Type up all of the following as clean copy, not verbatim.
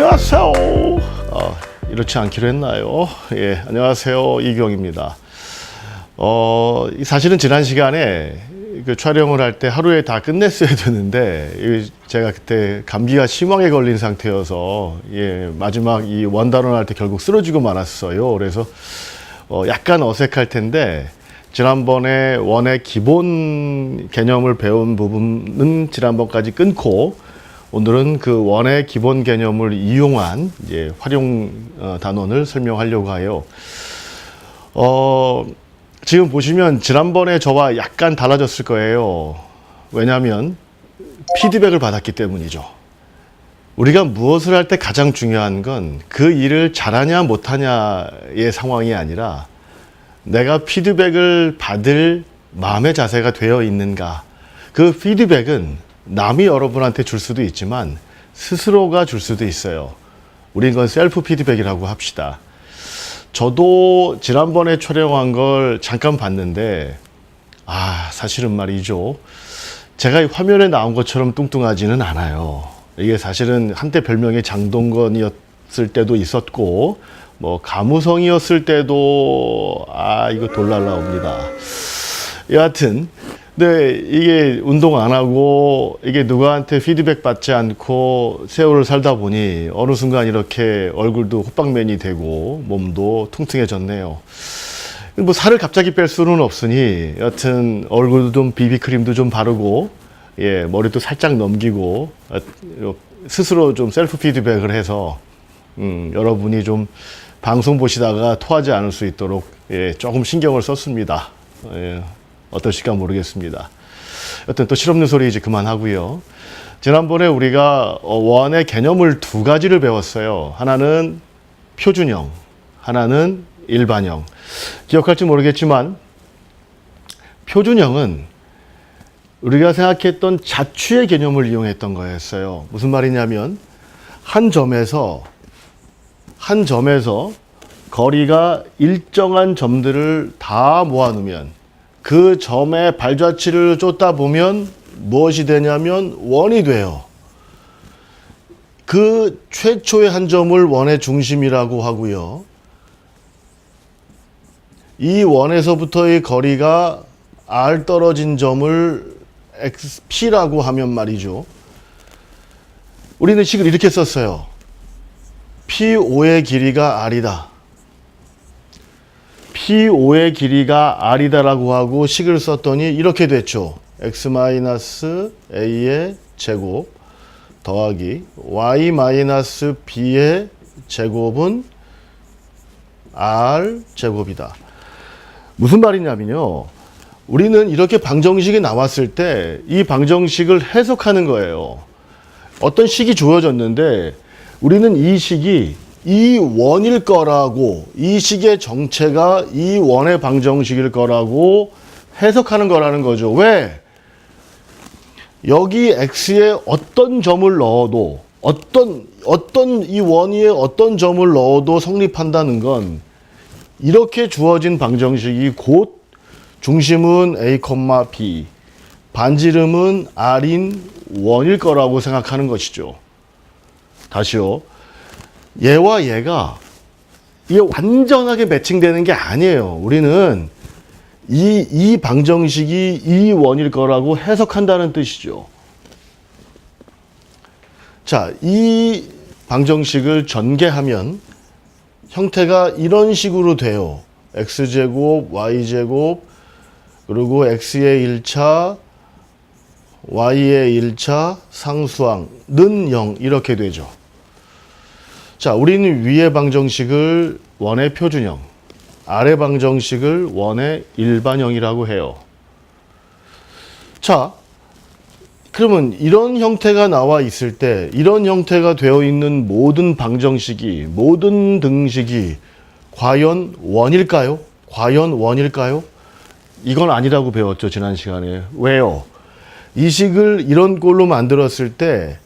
안녕하세요. 이렇지 않기로 했나요? 예, 안녕하세요. 이경입니다. 사실은 지난 시간에 그 촬영을 할 때 하루에 다 끝냈어야 되는데, 제가 그때 감기가 심하게 걸린 상태여서, 예, 마지막 이 원단원 할 때 결국 쓰러지고 말았어요. 그래서, 약간 어색할 텐데, 지난번에 원의 기본 개념을 배운 부분은 지난번까지 끊고, 오늘은 그 원의 기본 개념을 이용한 이제 활용 단원을 설명하려고 해요. 지금 보시면 지난번에 저와 약간 달라졌을 거예요. 왜냐하면 피드백을 받았기 때문이죠. 우리가 무엇을 할 때 가장 중요한 건 그 일을 잘하냐 못하냐의 상황이 아니라 내가 피드백을 받을 마음의 자세가 되어 있는가. 그 피드백은 남이 여러분한테 줄 수도 있지만 스스로가 줄 수도 있어요. 우린 그건 셀프 피드백이라고 합시다. 저도 지난번에 촬영한 걸 잠깐 봤는데, 사실은 말이죠. 제가 이 화면에 나온 것처럼 뚱뚱하지는 않아요. 이게 사실은 한때 별명이 장동건이었을 때도 있었고, 뭐 가무성이었을 때도 이거 돌날라옵니다. 여하튼 근데 이게 운동 안 하고 이게 누구한테 피드백 받지 않고 세월을 살다 보니 어느 순간 이렇게 얼굴도 호빵맨이 되고 몸도 퉁퉁해졌네요. 뭐 살을 갑자기 뺄 수는 없으니 여튼 얼굴도 좀 비비크림도 좀 바르고, 예, 머리도 살짝 넘기고 스스로 좀 셀프 피드백을 해서 여러분이 좀 방송 보시다가 토하지 않을 수 있도록, 예, 조금 신경을 썼습니다. 예. 어떠실까 모르겠습니다. 여튼 또 실없는 소리 이제 그만하고요. 지난번에 우리가 원의 개념을 두 가지를 배웠어요. 하나는 표준형, 하나는 일반형. 기억할지 모르겠지만 표준형은 우리가 생각했던 자추의 개념을 이용했던 거였어요. 무슨 말이냐면 한 점에서 거리가 일정한 점들을 다 모아놓으면 그 점의 발자취를 쫓다 보면 무엇이 되냐면 원이 돼요. 그 최초의 한 점을 원의 중심이라고 하고요. 이 원에서부터의 거리가 r 떨어진 점을 xp라고 하면 말이죠. 우리는 식을 이렇게 썼어요. P5의 길이가 r이다. P5의 길이가 r이다라고 하고 식을 썼더니 이렇게 됐죠. x-a의 제곱 더하기 y-b의 제곱은 r 제곱이다. 무슨 말이냐면요. 우리는 이렇게 방정식이 나왔을 때 이 방정식을 해석하는 거예요. 어떤 식이 주어졌는데 우리는 이 식이 이 원일 거라고, 이 식의 정체가 이 원의 방정식일 거라고 해석하는 거라는 거죠. 왜? 여기 x에 어떤 점을 넣어도, 어떤 이 원 위에 어떤 점을 넣어도 성립한다는 건 이렇게 주어진 방정식이 곧 중심은 a, b, 반지름은 r인 원일 거라고 생각하는 것이죠. 다시요. 얘와 얘가 이게 완전하게 매칭되는 게 아니에요. 우리는 이 방정식이 이 원일 거라고 해석한다는 뜻이죠. 자, 이 방정식을 전개하면 형태가 이런 식으로 돼요. x제곱, y제곱, 그리고 x의 1차, y의 1차, 상수항는 0 이렇게 되죠. 자, 우리는 위의 방정식을 원의 표준형, 아래 방정식을 원의 일반형이라고 해요. 자, 그러면 이런 형태가 나와 있을 때, 이런 형태가 되어 있는 모든 방정식이, 모든 등식이 과연 원일까요? 과연 원일까요? 이건 아니라고 배웠죠, 지난 시간에. 왜요? 이 식을 이런 꼴로 만들었을 때,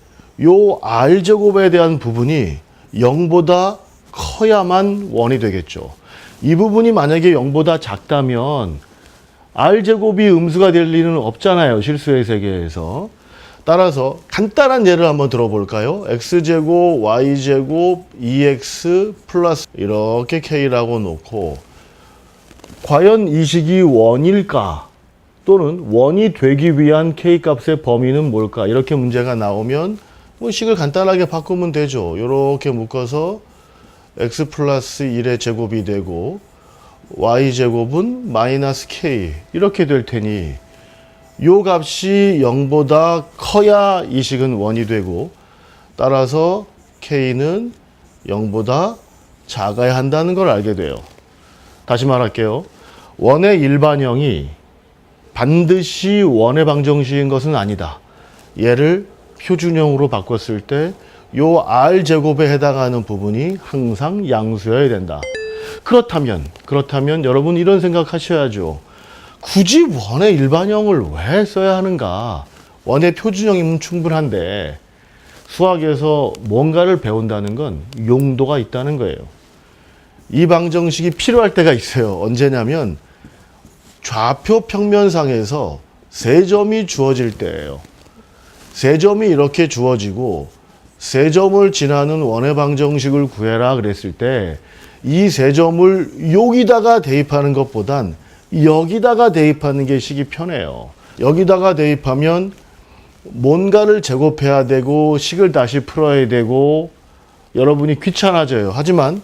요 r제곱에 대한 부분이 0보다 커야만 원이 되겠죠. 이 부분이 만약에 0보다 작다면 r제곱이 음수가 될 리는 없잖아요. 실수의 세계에서. 따라서 간단한 예를 한번 들어볼까요? x제곱, y제곱, 2x 플러스 이렇게 k라고 놓고 과연 이 식이 원일까? 또는 원이 되기 위한 k값의 범위는 뭘까? 이렇게 문제가 나오면 뭐 식을 간단하게 바꾸면 되죠. 이렇게 묶어서 x 플러스 1의 제곱이 되고 y제곱은 마이너스 k 이렇게 될 테니 요 값이 0보다 커야 이 식은 원이 되고 따라서 k는 0보다 작아야 한다는 걸 알게 돼요. 다시 말할게요. 원의 일반형이 반드시 원의 방정식인 것은 아니다. 얘를 표준형으로 바꿨을 때 요 r제곱에 해당하는 부분이 항상 양수여야 된다. 그렇다면 여러분 이런 생각하셔야죠. 굳이 원의 일반형을 왜 써야 하는가? 원의 표준형이면 충분한데 수학에서 뭔가를 배운다는 건 용도가 있다는 거예요. 이 방정식이 필요할 때가 있어요. 언제냐면 좌표 평면상에서 세 점이 주어질 때예요. 세 점이 이렇게 주어지고 세 점을 지나는 원의 방정식을 구해라 그랬을 때 이 세 점을 여기다가 대입하는 것보단 여기다가 대입하는 게 식이 편해요. 여기다가 대입하면 뭔가를 제곱해야 되고 식을 다시 풀어야 되고 여러분이 귀찮아져요. 하지만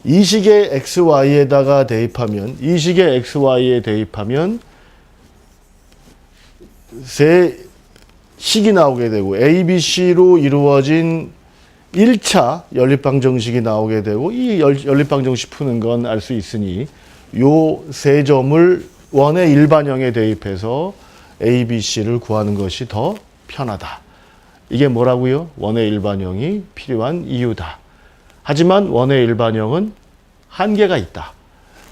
이 식의 xy에다가 대입하면 이 식의 xy에 대입하면 세 식이 나오게 되고 A, B, C로 이루어진 1차 연립방정식이 나오게 되고 이 연립방정식 푸는 건 알 수 있으니 요 세 점을 원의 일반형에 대입해서 A, B, C를 구하는 것이 더 편하다. 이게 뭐라고요? 원의 일반형이 필요한 이유다. 하지만 원의 일반형은 한계가 있다.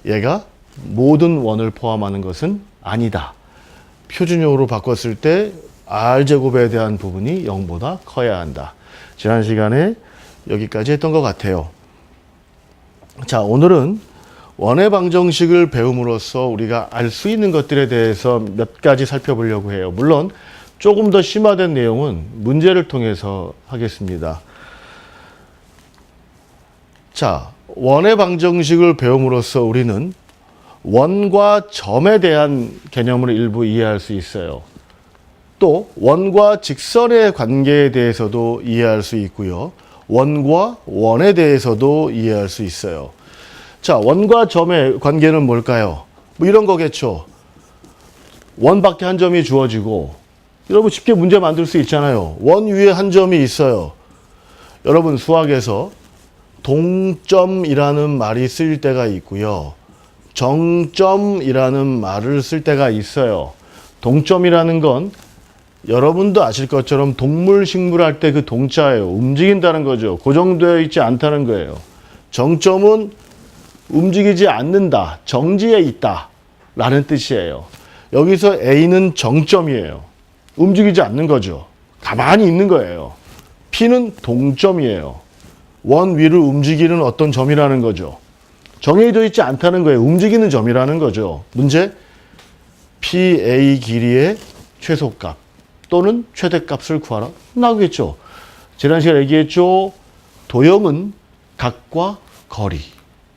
얘가 모든 원을 포함하는 것은 아니다. 표준형으로 바꿨을 때 r제곱에 대한 부분이 0보다 커야 한다. 지난 시간에 여기까지 했던 것 같아요. 자, 오늘은 원의 방정식을 배움으로써 우리가 알 수 있는 것들에 대해서 몇 가지 살펴보려고 해요. 물론 조금 더 심화된 내용은 문제를 통해서 하겠습니다. 자, 원의 방정식을 배움으로써 우리는 원과 점에 대한 개념을 일부 이해할 수 있어요. 또 원과 직선의 관계에 대해서도 이해할 수 있고요. 원과 원에 대해서도 이해할 수 있어요. 자, 원과 점의 관계는 뭘까요? 뭐 이런 거겠죠. 원밖에 한 점이 주어지고 여러분 쉽게 문제 만들 수 있잖아요. 원 위에 한 점이 있어요. 여러분 수학에서 동점이라는 말이 쓰일 때가 있고요. 정점이라는 말을 쓸 때가 있어요. 동점이라는 건 여러분도 아실 것처럼 동물, 식물 할 때 그 동자예요. 움직인다는 거죠. 고정되어 있지 않다는 거예요. 정점은 움직이지 않는다. 정지해 있다. 라는 뜻이에요. 여기서 A는 정점이에요. 움직이지 않는 거죠. 가만히 있는 거예요. P는 동점이에요. 원 위를 움직이는 어떤 점이라는 거죠. 정해져 있지 않다는 거예요. 움직이는 점이라는 거죠. 문제, PA 길이의 최소값 또는 최대값을 구하라. 나오겠죠. 지난 시간에 얘기했죠. 도형은 각과 거리.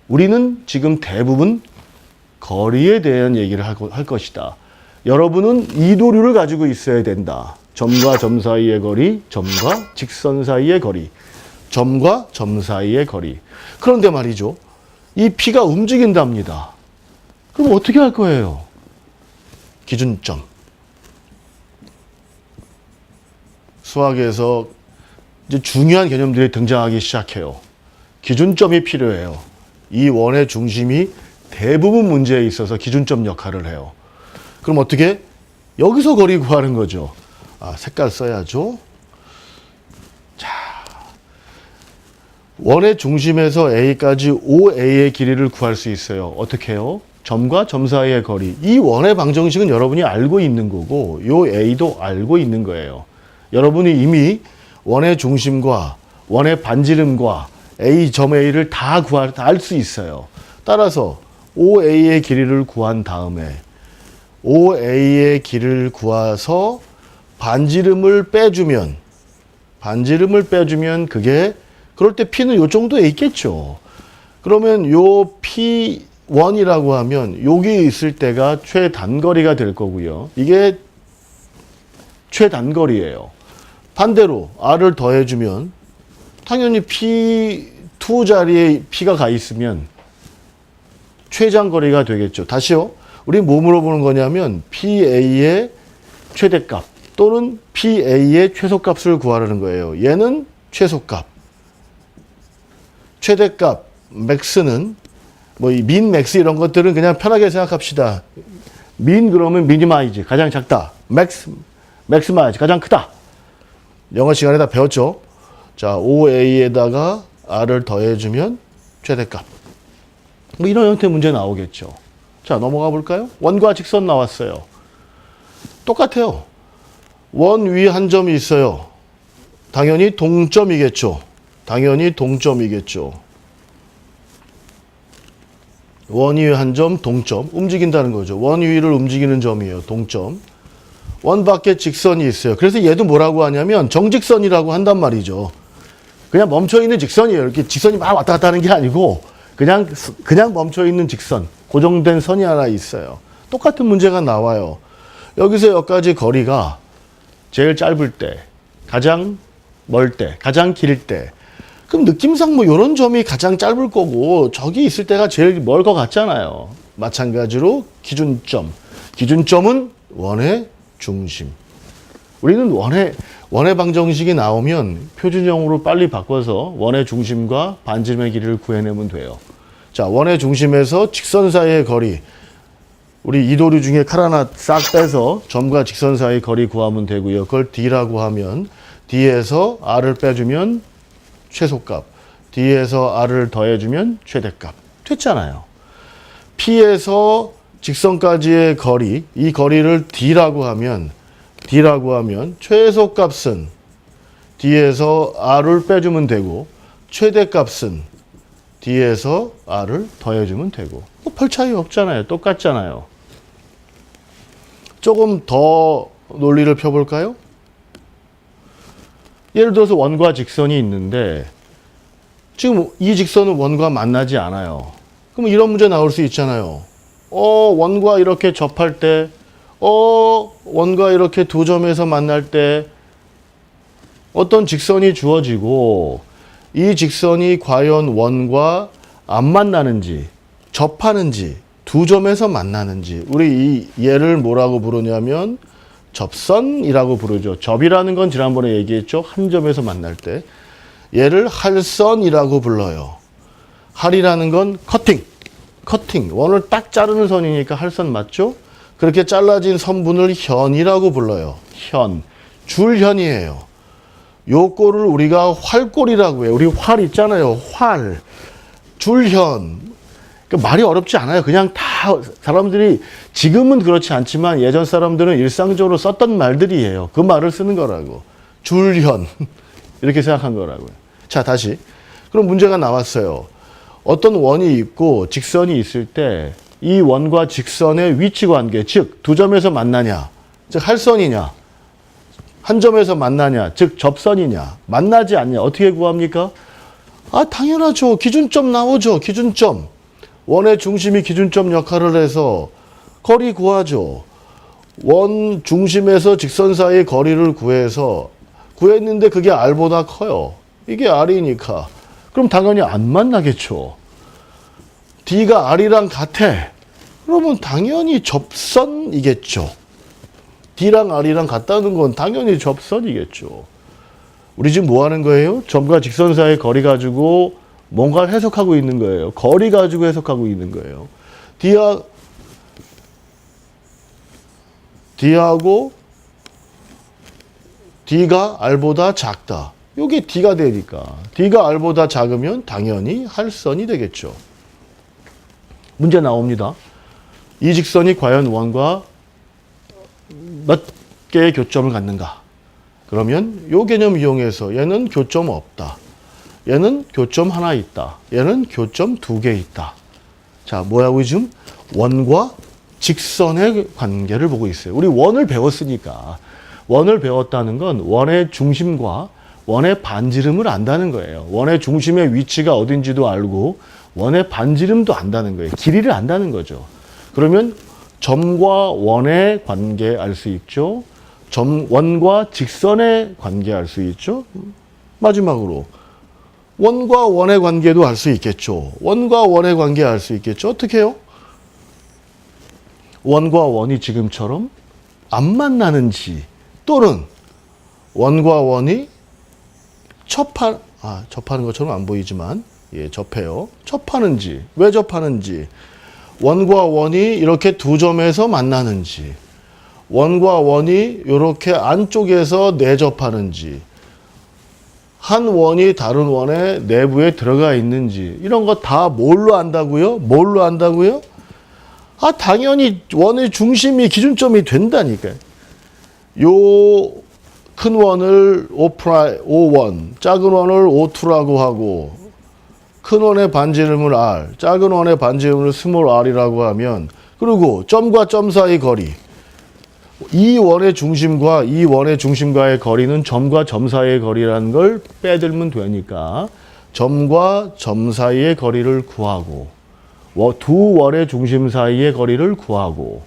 우리는 지금 대부분 거리에 대한 얘기를 할 것이다. 여러분은 이도류를 가지고 있어야 된다. 점과 점 사이의 거리, 점과 직선 사이의 거리, 점과 점 사이의 거리. 그런데 말이죠. 이 P가 움직인답니다. 그럼 어떻게 할 거예요? 기준점. 수학에서 이제 중요한 개념들이 등장하기 시작해요. 기준점이 필요해요. 이 원의 중심이 대부분 문제에 있어서 기준점 역할을 해요. 그럼 어떻게? 여기서 거리 구하는 거죠. 아, 색깔 써야죠. 자, 원의 중심에서 A까지 OA의 길이를 구할 수 있어요. 어떻게 해요? 점과 점 사이의 거리. 이 원의 방정식은 여러분이 알고 있는 거고 요 A도 알고 있는 거예요. 여러분이 이미 원의 중심과 원의 반지름과 A, 점 A를 다 알 수 있어요. 따라서 OA의 길이를 구한 다음에 OA의 길이를 구해서 반지름을 빼주면 그게 그럴 때 P는 요 정도에 있겠죠. 그러면 요 P1이라고 하면 여기 있을 때가 최단거리가 될 거고요. 이게 최단거리예요. 반대로 R을 더해주면 당연히 P2 자리에 P가 가 있으면 최장거리가 되겠죠. 다시요. 우리 뭐 물어보는 거냐면 PA의 최대값 또는 PA의 최소값을 구하라는 거예요. 얘는 최소값. 최대값, 맥스는 뭐 이 민, 맥스 이런 것들은 그냥 편하게 생각합시다. 민 그러면 미니마이즈, 가장 작다. 맥스마이즈, 가장 크다. 영어 시간에 다 배웠죠. 자, OA에다가 R을 더해주면 최대값. 뭐 이런 형태의 문제 나오겠죠. 자, 넘어가 볼까요? 원과 직선 나왔어요. 똑같아요. 원 위 한 점이 있어요. 당연히 동점이겠죠. 원 위에 한 점, 동점. 움직인다는 거죠. 원 위를 움직이는 점이에요. 동점. 원 밖에 직선이 있어요. 그래서 얘도 뭐라고 하냐면 정직선이라고 한단 말이죠. 그냥 멈춰있는 직선이에요. 이렇게 직선이 막 왔다 갔다 하는 게 아니고 그냥 멈춰있는 직선. 고정된 선이 하나 있어요. 똑같은 문제가 나와요. 여기서 여기까지 거리가 제일 짧을 때, 가장 멀 때, 가장 길 때. 그럼 느낌상 뭐 이런 점이 가장 짧을 거고 저기 있을 때가 제일 멀 것 같잖아요. 마찬가지로 기준점. 기준점은 원의 중심. 우리는 원의 방정식이 나오면 표준형으로 빨리 바꿔서 원의 중심과 반지름의 길이를 구해내면 돼요. 자, 원의 중심에서 직선 사이의 거리. 우리 이도류 중에 칼 하나 싹 빼서 점과 직선 사이의 거리 구하면 되고요. 그걸 D라고 하면 D에서 R을 빼주면 최소값. D에서 R을 더해주면 최대값. 됐잖아요. P에서 직선까지의 거리, 이 거리를 D라고 하면 최소값은 D에서 R을 빼주면 되고 최대값은 D에서 R을 더해주면 되고 뭐 별 차이 없잖아요. 똑같잖아요. 조금 더 논리를 펴볼까요? 예를 들어서 원과 직선이 있는데 지금 이 직선은 원과 만나지 않아요. 그럼 이런 문제 나올 수 있잖아요. 원과 이렇게 접할 때 원과 이렇게 두 점에서 만날 때 어떤 직선이 주어지고 이 직선이 과연 원과 안 만나는지 접하는지 두 점에서 만나는지 우리 이 얘를 뭐라고 부르냐면 접선이라고 부르죠. 접이라는 건 지난번에 얘기했죠. 한 점에서 만날 때 얘를 할선이라고 불러요. 할이라는 건 커팅 원을 딱 자르는 선이니까 할선 맞죠? 그렇게 잘라진 선분을 현이라고 불러요. 줄현이에요. 요 꼴을 우리가 활꼴이라고 해요. 우리 활 있잖아요. 줄현. 그러니까 말이 어렵지 않아요. 그냥 다 사람들이 지금은 그렇지 않지만 예전 사람들은 일상적으로 썼던 말들이에요. 그 말을 쓰는 거라고. 줄현. 이렇게 생각한 거라고요. 자, 다시. 그럼 문제가 나왔어요. 어떤 원이 있고 직선이 있을 때 이 원과 직선의 위치 관계, 즉 두 점에서 만나냐, 즉 할선이냐, 한 점에서 만나냐, 즉 접선이냐, 만나지 않냐, 어떻게 구합니까? 당연하죠. 기준점 나오죠. 기준점. 원의 중심이 기준점 역할을 해서 거리 구하죠. 원 중심에서 직선 사이의 거리를 구했는데 그게 R보다 커요. 이게 R이니까. 그럼 당연히 안 만나겠죠. D가 R이랑 같아. 그러면 당연히 접선이겠죠. D랑 R이랑 같다는 건 당연히 접선이겠죠. 우리 지금 뭐 하는 거예요? 점과 직선 사이의 거리 가지고 뭔가를 해석하고 있는 거예요. 거리 가지고 해석하고 있는 거예요. D하고 D가 R보다 작다. 이게 D가 되니까. D가 R보다 작으면 당연히 할선이 되겠죠. 문제 나옵니다. 이 직선이 과연 원과 몇 개의 교점을 갖는가? 그러면 이 개념 이용해서 얘는 교점 없다. 얘는 교점 하나 있다. 얘는 교점 두 개 있다. 자, 뭐라고 지금? 원과 직선의 관계를 보고 있어요. 우리 원을 배웠으니까 원을 배웠다는 건 원의 중심과 원의 반지름을 안다는 거예요. 원의 중심의 위치가 어딘지도 알고 원의 반지름도 안다는 거예요. 길이를 안다는 거죠. 그러면 점과 원의 관계 알 수 있죠. 원과 직선의 관계 알 수 있죠. 마지막으로 원과 원의 관계도 알 수 있겠죠. 원과 원의 관계 알 수 있겠죠. 어떻게 해요? 원과 원이 지금처럼 안 만나는지 또는 원과 원이 접하는 것처럼 안 보이지만 접해요. 접하는지 왜 접하는지 원과 원이 이렇게 두 점에서 만나는지 원과 원이 이렇게 안쪽에서 내접하는지 한 원이 다른 원의 내부에 들어가 있는지 이런 거 다 뭘로 안다고요? 뭘로 안다고요? 당연히 원의 중심이 기준점이 된다니까요. 요 큰 원을 O1, 작은 원을 O2라고 하고 큰 원의 반지름을 R, 작은 원의 반지름을 스몰 r이라고 하면 그리고 점과 점 사이 거리 이 원의 중심과 이 원의 중심과의 거리는 점과 점 사이의 거리라는 걸 빼들면 되니까 점과 점 사이의 거리를 구하고 두 원의 중심 사이의 거리를 구하고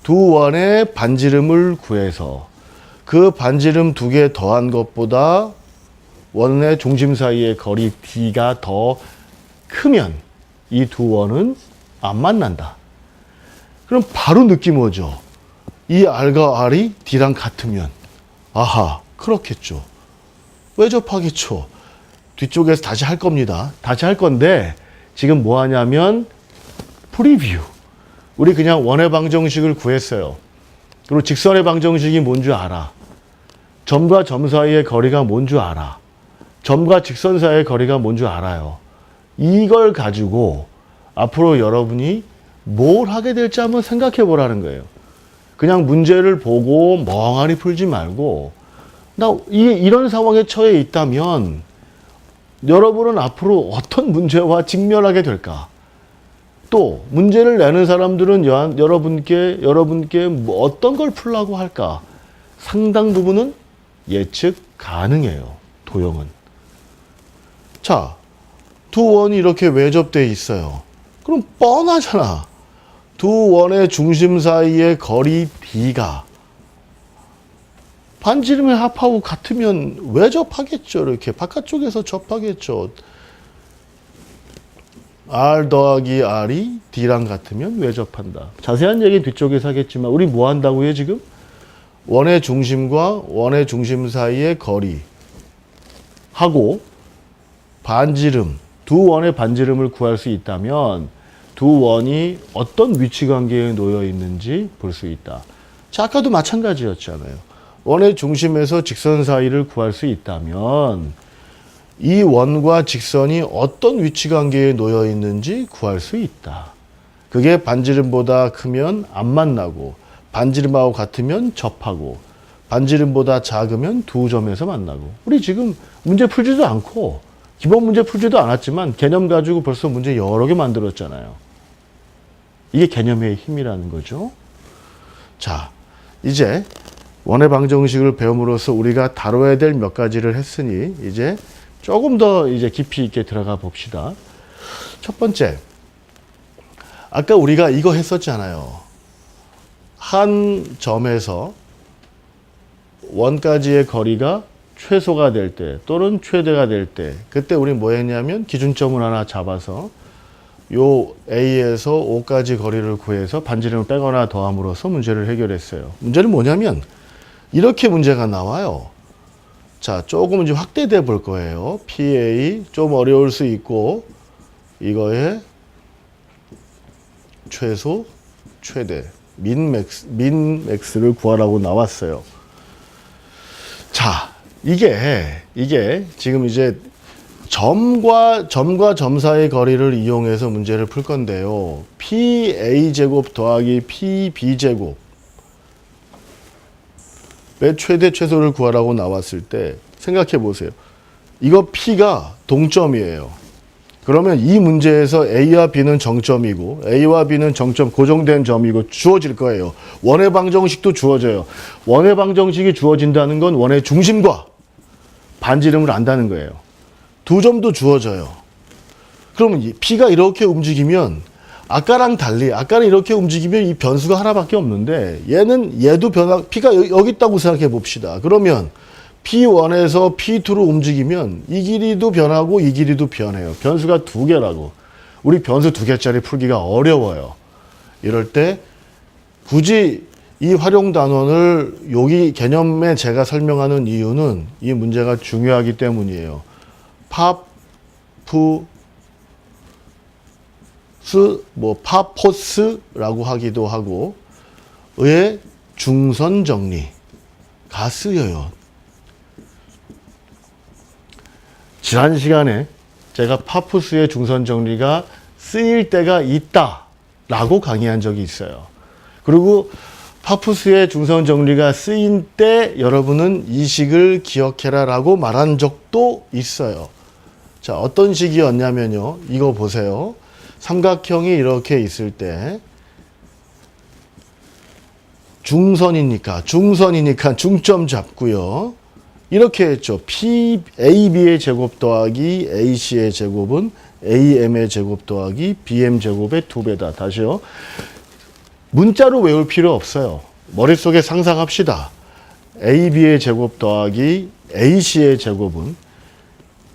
두 원의 반지름을 구해서 그 반지름 두 개 더한 것보다 원의 중심 사이의 거리 D가 더 크면 이 두 원은 안 만난다. 그럼 바로 느낌 오죠. 이 R과 R이 D랑 같으면 아하 그렇겠죠. 왜 접하겠죠. 뒤쪽에서 다시 할 겁니다. 다시 할 건데 지금 뭐 하냐면 프리뷰. 우리 그냥 원의 방정식을 구했어요. 그리고 직선의 방정식이 뭔 줄 알아. 점과 점 사이의 거리가 뭔 줄 알아. 점과 직선 사이의 거리가 뭔 줄 알아요. 이걸 가지고 앞으로 여러분이 뭘 하게 될지 한번 생각해 보라는 거예요. 그냥 문제를 보고 멍하니 풀지 말고 이런 상황에 처해 있다면 여러분은 앞으로 어떤 문제와 직면하게 될까? 또 문제를 내는 사람들은 여러분께 뭐 어떤 걸 풀라고 할까? 상당 부분은 예측 가능해요. 도형은. 자, 두 원이 이렇게 외접되어 있어요. 그럼 뻔하잖아. 두 원의 중심 사이의 거리 D가 반지름의 합하고 같으면 외접하겠죠. 이렇게 바깥쪽에서 접하겠죠. R 더하기 R이 D랑 같으면 외접한다. 자세한 얘기는 뒤쪽에서 하겠지만 우리 뭐 한다고요 지금? 원의 중심과 원의 중심 사이의 거리 하고 반지름, 두 원의 반지름을 구할 수 있다면 두 원이 어떤 위치관계에 놓여 있는지 볼 수 있다. 자, 아까도 마찬가지였잖아요. 원의 중심에서 직선 사이를 구할 수 있다면 이 원과 직선이 어떤 위치관계에 놓여 있는지 구할 수 있다. 그게 반지름보다 크면 안 만나고 반지름하고 같으면 접하고 반지름보다 작으면 두 점에서 만나고 우리 지금 문제 풀지도 않고 기본 문제 풀지도 않았지만 개념 가지고 벌써 문제 여러 개 만들었잖아요. 이게 개념의 힘이라는 거죠. 자, 이제 원의 방정식을 배움으로써 우리가 다뤄야 될 몇 가지를 했으니 이제 조금 더 이제 깊이 있게 들어가 봅시다. 첫 번째, 아까 우리가 이거 했었잖아요. 한 점에서 원까지의 거리가 최소가 될 때 또는 최대가 될 때 그때 우리 뭐 했냐면 기준점을 하나 잡아서 요 A에서 O까지 거리를 구해서 반지름을 빼거나 더함으로써 문제를 해결했어요. 문제는 뭐냐면 이렇게 문제가 나와요. 자, 조금 이제 확대돼 볼 거예요. PA 좀 어려울 수 있고 이거의 최소, 최대, 민맥스를 구하라고 나왔어요. 자, 이게 지금 이제 점과 점 사이의 거리를 이용해서 문제를 풀 건데요. PA제곱 더하기 PB제곱 의 최대 최소를 구하라고 나왔을 때 생각해 보세요. 이거 P가 동점이에요. 그러면 이 문제에서 A와 B는 정점이고 A와 B는 정점 고정된 점이고 주어질 거예요. 원의 방정식도 주어져요. 원의 방정식이 주어진다는 건 원의 중심과 반지름을 안다는 거예요. 두 점도 주어져요. 그러면 B가 이렇게 움직이면 아까랑 달리 아까는 이렇게 움직이면 이 변수가 하나밖에 없는데 얘도 P가 여기 있다고 생각해 봅시다. 그러면 P1에서 P2로 움직이면 이 길이도 변하고 이 길이도 변해요. 변수가 두 개라고. 우리 변수 두 개짜리 풀기가 어려워요. 이럴 때 굳이 이 활용 단원을 여기 개념에 제가 설명하는 이유는 이 문제가 중요하기 때문이에요. 파포스라고 하기도 하고 의 중선 정리가 쓰여요. 지난 시간에 제가 파푸스의 중선 정리가 쓰일 때가 있다라고 강의한 적이 있어요. 그리고 파푸스의 중선 정리가 쓰인 때 여러분은 이 식을 기억해라라고 말한 적도 있어요. 자, 어떤 식이었냐면요. 이거 보세요. 삼각형이 이렇게 있을 때 중선이니까 중점 잡고요. 이렇게 했죠. AB의 제곱 더하기 AC의 제곱은 AM의 제곱 더하기 BM 제곱의 2배다. 다시요. 문자로 외울 필요 없어요. 머릿속에 상상합시다. AB의 제곱 더하기 AC의 제곱은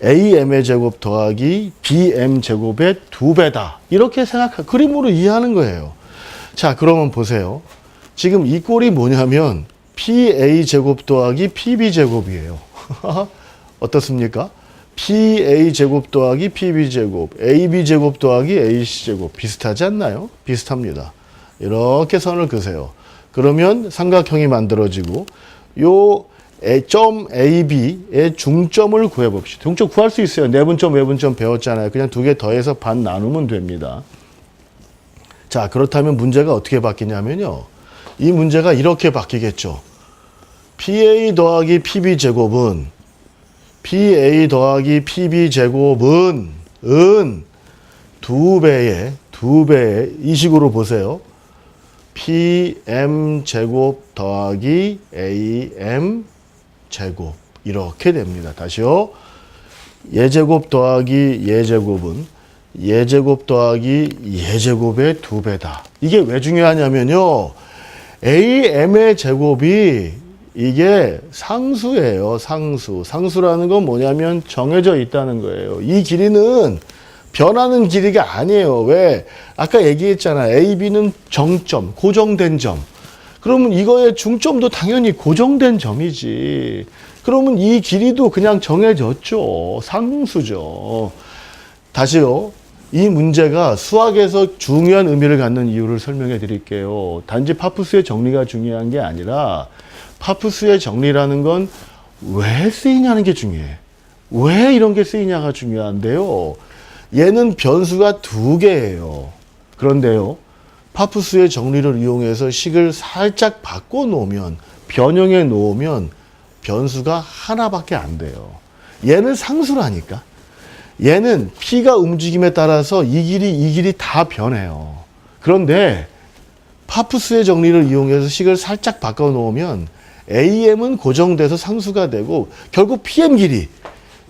AM의 제곱 더하기 BM 제곱의 2배다. 이렇게 그림으로 이해하는 거예요. 자, 그러면 보세요. 지금 이 꼴이 뭐냐면 PA 제곱 더하기 PB 제곱이에요. 어떻습니까? PA 제곱 더하기 PB 제곱, AB 제곱 더하기 AC 제곱 비슷하지 않나요? 비슷합니다. 이렇게 선을 그으세요. 그러면 삼각형이 만들어지고 요 점 AB의 중점을 구해봅시다. 중점 구할 수 있어요. 내분점, 외분점 배웠잖아요. 그냥 두 개 더해서 반 나누면 됩니다. 자, 그렇다면 문제가 어떻게 바뀌냐면요. 이 문제가 이렇게 바뀌겠죠. PA 더하기 PB 제곱은 PA 더하기 PB 제곱은 두 배의 이 식으로 보세요. PM 제곱 더하기 AM 제곱 이렇게 됩니다. 다시요. 예제곱 더하기 예제곱은 예제곱 더하기 예제곱의 2배다. 이게 왜 중요하냐면요. AM의 제곱이 이게 상수예요. 상수라는 건 뭐냐면 정해져 있다는 거예요. 이 길이는 변하는 길이가 아니에요. 왜? 아까 얘기했잖아. AB는 정점, 고정된 점. 그러면 이거의 중점도 당연히 고정된 점이지. 그러면 이 길이도 그냥 정해졌죠. 상수죠. 다시요. 이 문제가 수학에서 중요한 의미를 갖는 이유를 설명해 드릴게요. 단지 파푸스의 정리가 중요한 게 아니라 파푸스의 정리라는 건 왜 쓰이냐는 게 중요해. 왜 이런 게 쓰이냐가 중요한데요. 얘는 변수가 두 개예요. 그런데요. 파푸스의 정리를 이용해서 식을 살짝 바꿔놓으면 변형해 놓으면 변수가 하나밖에 안 돼요. 얘는 상수라니까. 얘는 P가 움직임에 따라서 이 길이 다 변해요. 그런데 파푸스의 정리를 이용해서 식을 살짝 바꿔놓으면 AM은 고정돼서 상수가 되고 결국 PM 길이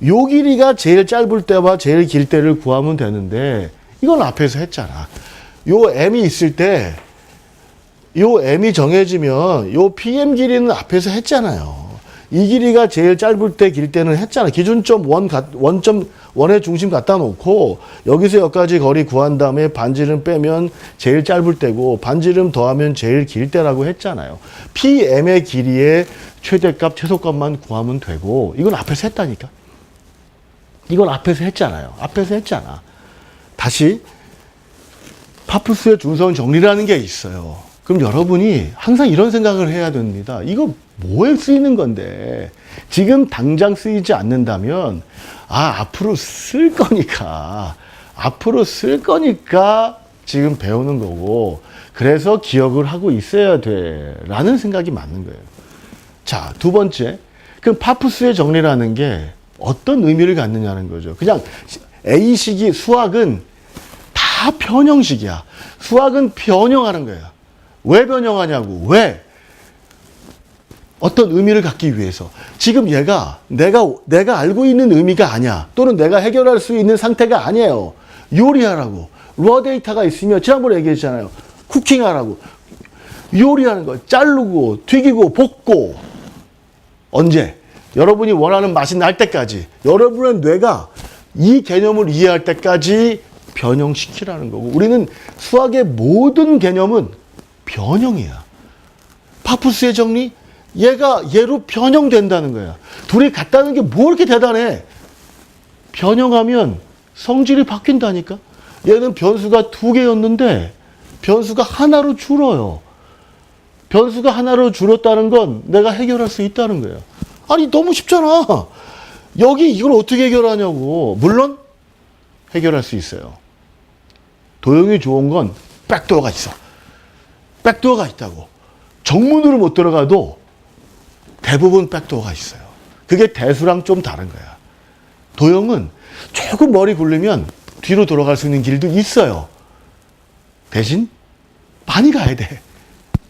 요 길이가 제일 짧을 때와 제일 길 때를 구하면 되는데 이건 앞에서 했잖아. 요 M이 있을 때 요 M이 정해지면 요 PM 길이는 앞에서 했잖아요. 이 길이가 제일 짧을 때 길 때는 했잖아. 기준점 원의 중심 갖다 놓고 여기서 여기까지 거리 구한 다음에 반지름 빼면 제일 짧을 때고 반지름 더하면 제일 길 때라고 했잖아요. PM의 길이의 최대값, 최소값만 구하면 되고 이건 앞에서 했다니까. 이건 앞에서 했잖아요. 앞에서 했잖아. 다시 파푸스의 중선 정리라는 게 있어요. 그럼 여러분이 항상 이런 생각을 해야 됩니다. 이거 뭐에 쓰이는 건데 지금 당장 쓰이지 않는다면 앞으로 쓸 거니까 지금 배우는 거고 그래서 기억을 하고 있어야 돼라는 생각이 맞는 거예요. 자, 두 번째. 그럼 파푸스의 정리라는 게 어떤 의미를 갖느냐는 거죠. 그냥 A식이 수학은 다 변형식이야. 수학은 변형하는 거야. 왜 변형하냐고. 왜? 어떤 의미를 갖기 위해서. 지금 얘가 내가 알고 있는 의미가 아니야. 또는 내가 해결할 수 있는 상태가 아니에요. 요리하라고. 러 데이터가 있으면 지난번에 얘기했잖아요. 쿠킹하라고. 요리하는 거. 자르고 튀기고 볶고. 언제? 여러분이 원하는 맛이 날 때까지. 여러분의 뇌가 이 개념을 이해할 때까지 변형시키라는 거고. 우리는 수학의 모든 개념은 변형이야. 파푸스의 정리? 얘가 얘로 변형된다는 거야. 둘이 같다는 게 뭐 이렇게 대단해? 변형하면 성질이 바뀐다니까? 얘는 변수가 2개였는데 변수가 하나로 줄어요. 변수가 하나로 줄었다는 건 내가 해결할 수 있다는 거예요. 아니 너무 쉽잖아. 여기 이걸 어떻게 해결하냐고. 물론 해결할 수 있어요. 도형이 좋은 건 백도어가 있어. 백도어가 있다고. 정문으로 못 들어가도 대부분 백도어가 있어요. 그게 대수랑 좀 다른 거야. 도형은 조금 머리 굴리면 뒤로 돌아갈 수 있는 길도 있어요. 대신 많이 가야 돼.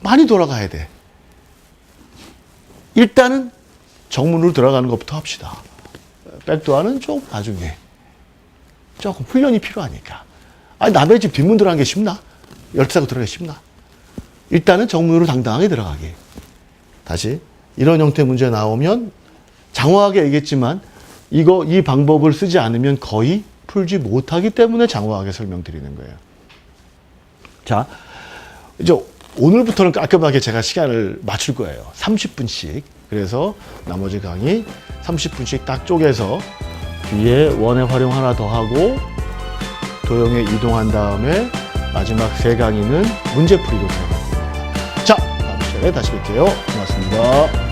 많이 돌아가야 돼. 일단은 정문으로 들어가는 것부터 합시다. 백도어는 좀 나중에. 조금 훈련이 필요하니까. 아니 남의 집 뒷문 들어가는 게 쉽나? 열쇠고 들어가기 쉽나? 일단은 정문으로 당당하게 들어가기. 다시 이런 형태 문제 나오면 장황하게 얘기했지만 이 방법을 쓰지 않으면 거의 풀지 못하기 때문에 장황하게 설명드리는 거예요. 자, 이제 오늘부터는 깔끔하게 제가 시간을 맞출 거예요. 30분씩. 그래서 나머지 강의 30분씩 딱 쪼개서 뒤에 원의 활용 하나 더 하고 도형에 이동한 다음에 마지막 3강의는 문제풀이로 들어갈 겁니다. 자, 다음 시간에 다시 뵐게요. 고맙습니다.